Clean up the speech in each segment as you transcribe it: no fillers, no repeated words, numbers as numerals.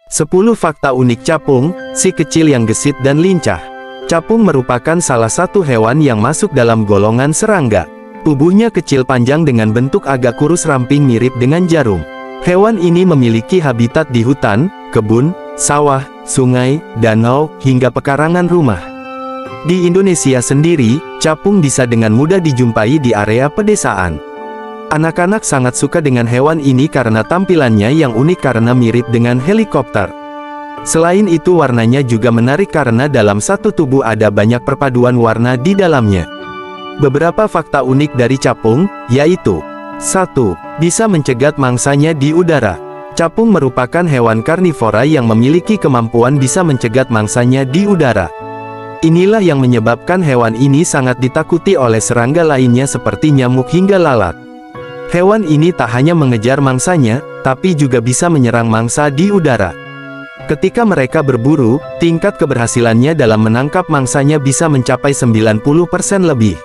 10 fakta unik capung, si kecil yang gesit dan lincah. Capung merupakan salah satu hewan yang masuk dalam golongan serangga. Tubuhnya kecil panjang dengan bentuk agak kurus ramping mirip dengan jarum. Hewan ini memiliki habitat di hutan, kebun, sawah, sungai, danau, hingga pekarangan rumah. Di Indonesia sendiri, capung bisa dengan mudah dijumpai di area pedesaan. Anak-anak sangat suka dengan hewan ini karena tampilannya yang unik karena mirip dengan helikopter. Selain itu warnanya juga menarik karena dalam satu tubuh ada banyak perpaduan warna di dalamnya. Beberapa fakta unik dari capung, yaitu 1. Bisa mencegat mangsanya di udara. Capung merupakan hewan karnivora yang memiliki kemampuan bisa mencegat mangsanya di udara. Inilah yang menyebabkan hewan ini sangat ditakuti oleh serangga lainnya seperti nyamuk hingga lalat. Hewan ini tak hanya mengejar mangsanya, tapi juga bisa menyerang mangsa di udara. Ketika mereka berburu, tingkat keberhasilannya dalam menangkap mangsanya bisa mencapai 90% lebih.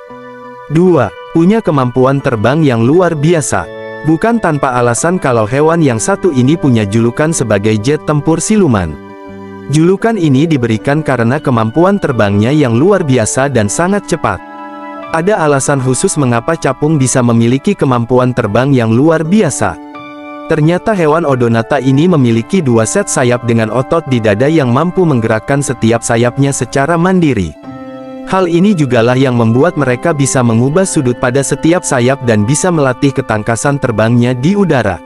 2. Punya kemampuan terbang yang luar biasa. Bukan tanpa alasan kalau hewan yang satu ini punya julukan sebagai jet tempur siluman. Julukan ini diberikan karena kemampuan terbangnya yang luar biasa dan sangat cepat. Ada alasan khusus mengapa capung bisa memiliki kemampuan terbang yang luar biasa. Ternyata hewan Odonata ini memiliki 2 set sayap dengan otot di dada yang mampu menggerakkan setiap sayapnya secara mandiri. Hal ini jugalah yang membuat mereka bisa mengubah sudut pada setiap sayap dan bisa melatih ketangkasan terbangnya di udara.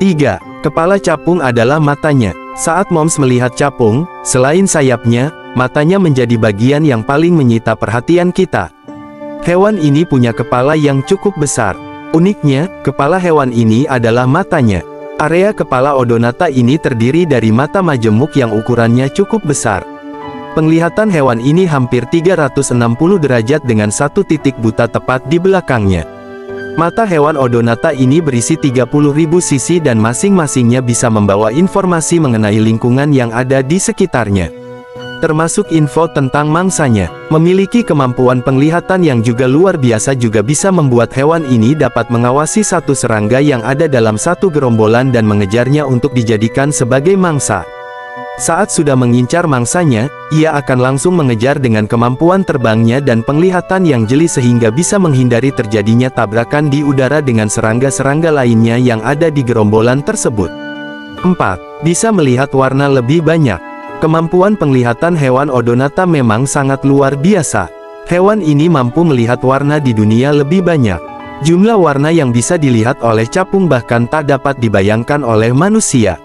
3. Kepala capung adalah matanya. Saat Moms melihat capung, selain sayapnya, matanya menjadi bagian yang paling menyita perhatian kita. Hewan ini punya kepala yang cukup besar. Uniknya, kepala hewan ini adalah matanya. Area kepala Odonata ini terdiri dari mata majemuk yang ukurannya cukup besar. Penglihatan hewan ini hampir 360 derajat dengan satu titik buta tepat di belakangnya. Mata hewan Odonata ini berisi 30.000 sisi dan masing-masingnya bisa membawa informasi mengenai lingkungan yang ada di sekitarnya. Termasuk info tentang mangsanya. Memiliki kemampuan penglihatan yang juga luar biasa juga bisa membuat hewan ini dapat mengawasi satu serangga yang ada dalam satu gerombolan dan mengejarnya untuk dijadikan sebagai mangsa. Saat sudah mengincar mangsanya, ia akan langsung mengejar dengan kemampuan terbangnya dan penglihatan yang jeli sehingga bisa menghindari terjadinya tabrakan di udara dengan serangga-serangga lainnya yang ada di gerombolan tersebut. 4. Bisa melihat warna lebih banyak. Kemampuan penglihatan hewan Odonata memang sangat luar biasa. Hewan ini mampu melihat warna di dunia lebih banyak. Jumlah warna yang bisa dilihat oleh capung bahkan tak dapat dibayangkan oleh manusia.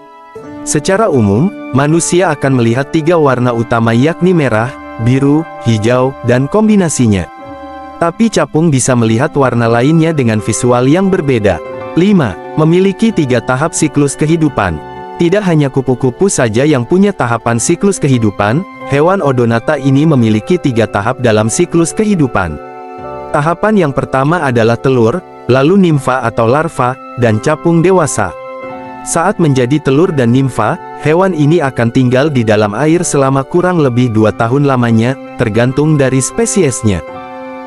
Secara umum, manusia akan melihat 3 warna utama yakni merah, biru, hijau, dan kombinasinya. Tapi capung bisa melihat warna lainnya dengan visual yang berbeda. 5. Memiliki 3 tahap siklus kehidupan. Tidak hanya kupu-kupu saja yang punya tahapan siklus kehidupan, hewan Odonata ini memiliki 3 tahap dalam siklus kehidupan. Tahapan yang pertama adalah telur, lalu nimfa atau larva, dan capung dewasa. Saat menjadi telur dan nimfa, hewan ini akan tinggal di dalam air selama kurang lebih 2 tahun lamanya, tergantung dari spesiesnya.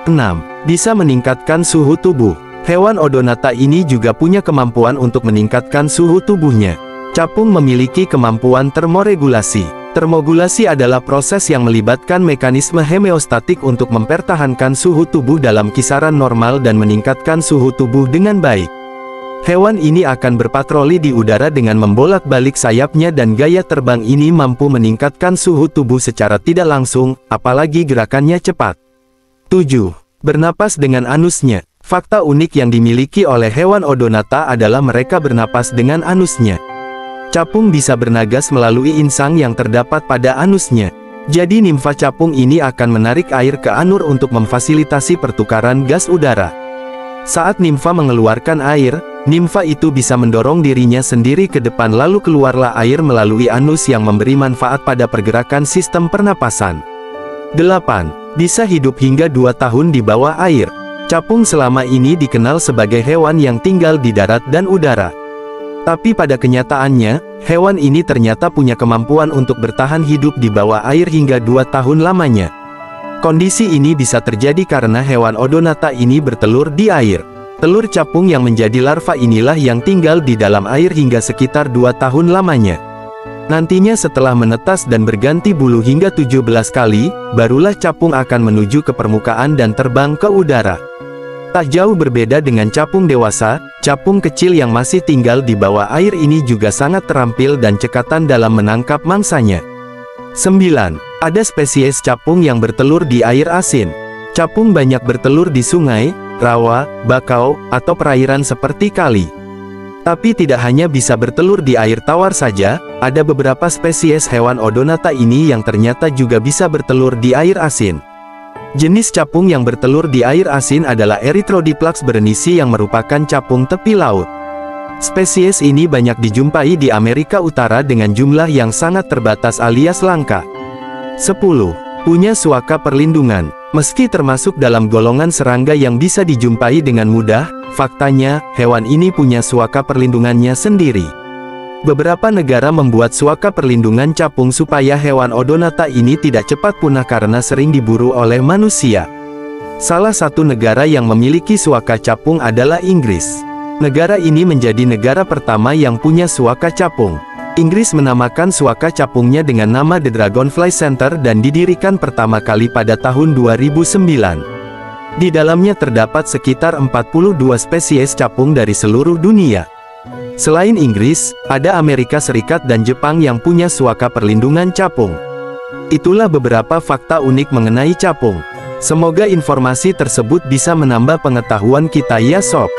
6. Bisa meningkatkan suhu tubuh. Hewan Odonata ini juga punya kemampuan untuk meningkatkan suhu tubuhnya. Capung memiliki kemampuan termoregulasi. Termogulasi adalah proses yang melibatkan mekanisme homeostatik untuk mempertahankan suhu tubuh dalam kisaran normal dan meningkatkan suhu tubuh dengan baik. Hewan ini akan berpatroli di udara dengan membolak-balik sayapnya dan gaya terbang ini mampu meningkatkan suhu tubuh secara tidak langsung, apalagi gerakannya cepat. 7. Bernapas dengan anusnya. Fakta unik yang dimiliki oleh hewan Odonata adalah mereka bernapas dengan anusnya. Capung bisa bernagas melalui insang yang terdapat pada anusnya. Jadi nimfa capung ini akan menarik air ke anur untuk memfasilitasi pertukaran gas udara. Saat nimfa mengeluarkan air, nimfa itu bisa mendorong dirinya sendiri ke depan lalu keluarlah air melalui anus yang memberi manfaat pada pergerakan sistem pernapasan. 8. Bisa hidup hingga 2 tahun di bawah air. Capung selama ini dikenal sebagai hewan yang tinggal di darat dan udara. Tapi pada kenyataannya, hewan ini ternyata punya kemampuan untuk bertahan hidup di bawah air hingga 2 tahun lamanya. Kondisi ini bisa terjadi karena hewan Odonata ini bertelur di air. Telur capung yang menjadi larva inilah yang tinggal di dalam air hingga sekitar 2 tahun lamanya. Nantinya setelah menetas dan berganti bulu hingga 17 kali, barulah capung akan menuju ke permukaan dan terbang ke udara. Tak jauh berbeda dengan capung dewasa, capung kecil yang masih tinggal di bawah air ini juga sangat terampil dan cekatan dalam menangkap mangsanya. 9. Ada spesies capung yang bertelur di air asin. Capung banyak bertelur di sungai, rawa, bakau, atau perairan seperti kali. Tapi tidak hanya bisa bertelur di air tawar saja, ada beberapa spesies hewan Odonata ini yang ternyata juga bisa bertelur di air asin. Jenis capung yang bertelur di air asin adalah Erythrodiplax berenisi yang merupakan capung tepi laut. Spesies ini banyak dijumpai di Amerika Utara dengan jumlah yang sangat terbatas alias langka. 10. Punya suaka perlindungan. Meski termasuk dalam golongan serangga yang bisa dijumpai dengan mudah, faktanya, hewan ini punya suaka perlindungannya sendiri. Beberapa negara membuat suaka perlindungan capung supaya hewan Odonata ini tidak cepat punah karena sering diburu oleh manusia. Salah satu negara yang memiliki suaka capung adalah Inggris. Negara ini menjadi negara pertama yang punya suaka capung. Inggris menamakan suaka capungnya dengan nama The Dragonfly Center dan didirikan pertama kali pada tahun 2009. Di dalamnya terdapat sekitar 42 spesies capung dari seluruh dunia. Selain Inggris, ada Amerika Serikat dan Jepang yang punya suaka perlindungan capung. Itulah beberapa fakta unik mengenai capung. Semoga informasi tersebut bisa menambah pengetahuan kita ya sob.